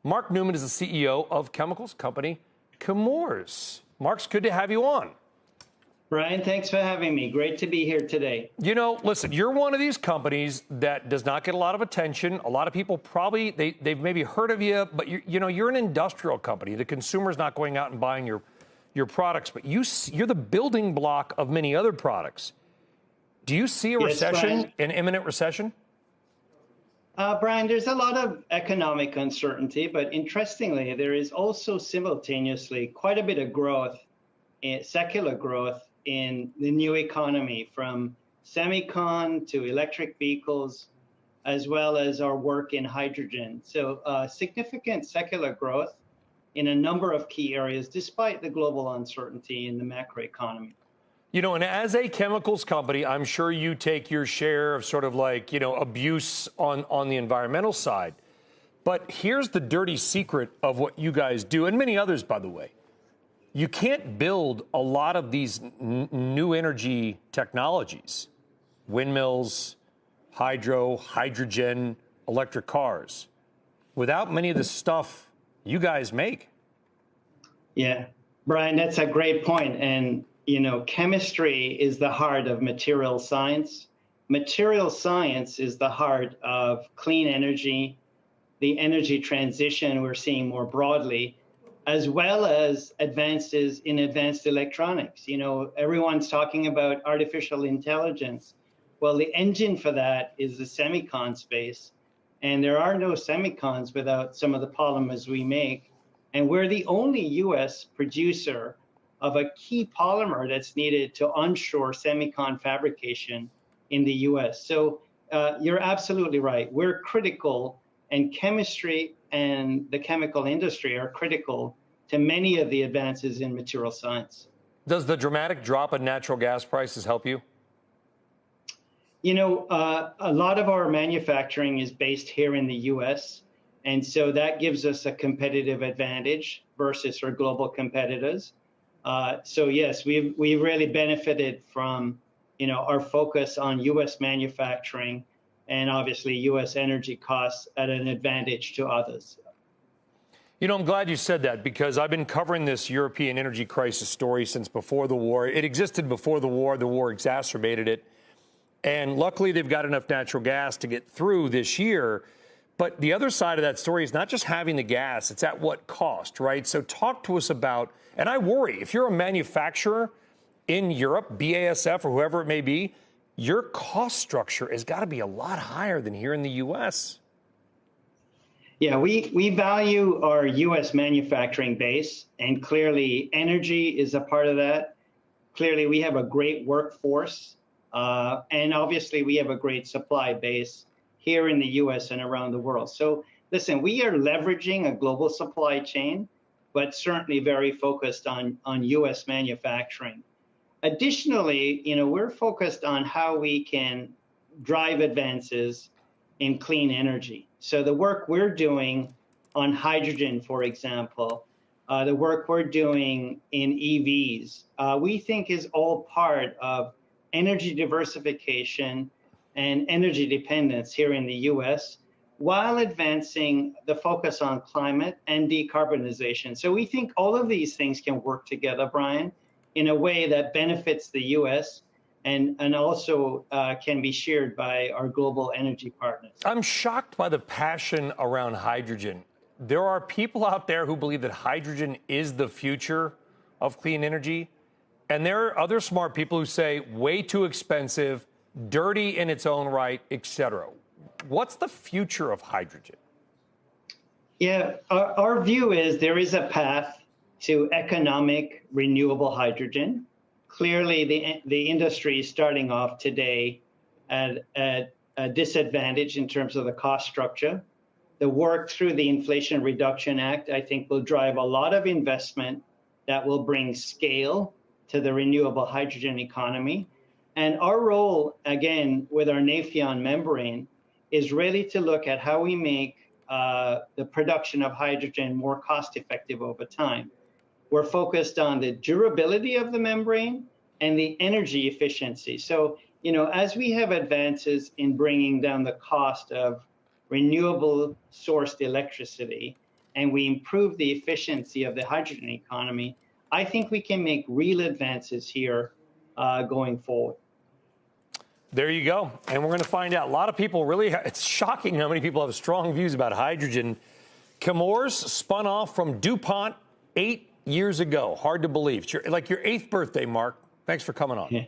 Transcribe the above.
Mark Newman is the CEO of chemicals company Chemours. Mark's good to have you on. Brian, thanks for having me. Great to be here today. You know, listen, you're one of these companies that does not get a lot of attention. A lot of people probably, they've maybe heard of you, but you're an industrial company. The consumer's not going out and buying your products, but you're the building block of many other products. Do you see a recession, an imminent recession? Brian, there's a lot of economic uncertainty, but interestingly, there is also simultaneously quite a bit of growth, secular growth in the new economy, from semicon to electric vehicles, as well as our work in hydrogen. So significant secular growth in a number of key areas, despite the global uncertainty in the macroeconomy. You know, and as a chemicals company, I'm sure you take your share of sort of like, abuse on the environmental side. But here's the dirty secret of what you guys do, and many others, by the way. You can't build a lot of these new energy technologies, windmills, hydro, hydrogen, electric cars, without many of the stuff you guys make. Yeah, Brian, that's a great point. And, chemistry is the heart of material science. Material science is the heart of clean energy, the energy transition we're seeing more broadly, as well as advances in advanced electronics. Everyone's talking about artificial intelligence. Well, the engine for that is the semicon space. And there are no semicons without some of the polymers we make. And we're the only US producer of a key polymer that's needed to onshore semicon fabrication in the US. So you're absolutely right. We're critical, and chemistry and the chemical industry are critical to many of the advances in material science. Does the dramatic drop in natural gas prices help you? A lot of our manufacturing is based here in the US, and so that gives us a competitive advantage versus our global competitors. So yes, we've really benefited from, our focus on US manufacturing and obviously US energy costs at an advantage to others. I'm glad you said that, because I've been covering this European energy crisis story since before the war. It existed before the war exacerbated it. And luckily, they've got enough natural gas to get through this year. But the other side of that story is not just having the gas, it's at what cost, right? So talk to us about, and I worry, if you're a manufacturer in Europe, BASF or whoever it may be, your cost structure has got to be a lot higher than here in the U.S. Yeah, we value our U.S. manufacturing base, and clearly energy is a part of that. Clearly, we have a great workforce. And obviously, we have a great supply base here in the U.S. and around the world. So listen, we are leveraging a global supply chain, but certainly very focused on U.S. manufacturing. Additionally, we're focused on how we can drive advances in clean energy. So the work we're doing on hydrogen, for example, the work we're doing in EVs, we think is all part of energy diversification and energy dependence here in the US, while advancing the focus on climate and decarbonization. So we think all of these things can work together, Brian, in a way that benefits the US and also can be shared by our global energy partners. I'm shocked by the passion around hydrogen. There are people out there who believe that hydrogen is the future of clean energy. And there are other smart people who say way too expensive, dirty in its own right, et cetera. What's the future of hydrogen? Yeah, our view is there is a path to economic renewable hydrogen. Clearly, the industry is starting off today at a disadvantage in terms of the cost structure. The work through the Inflation Reduction Act, I think, will drive a lot of investment that will bring scale to the renewable hydrogen economy. And our role, again, with our Nafion membrane, is really to look at how we make the production of hydrogen more cost-effective over time. We're focused on the durability of the membrane and the energy efficiency. So, as we have advances in bringing down the cost of renewable sourced electricity, and we improve the efficiency of the hydrogen economy, I think we can make real advances here going forward. There you go. And we're going to find out. A lot of people really, it's shocking how many people have strong views about hydrogen. Chemours spun off from DuPont 8 years ago. Hard to believe. It's like your 8th birthday, Mark. Thanks for coming on.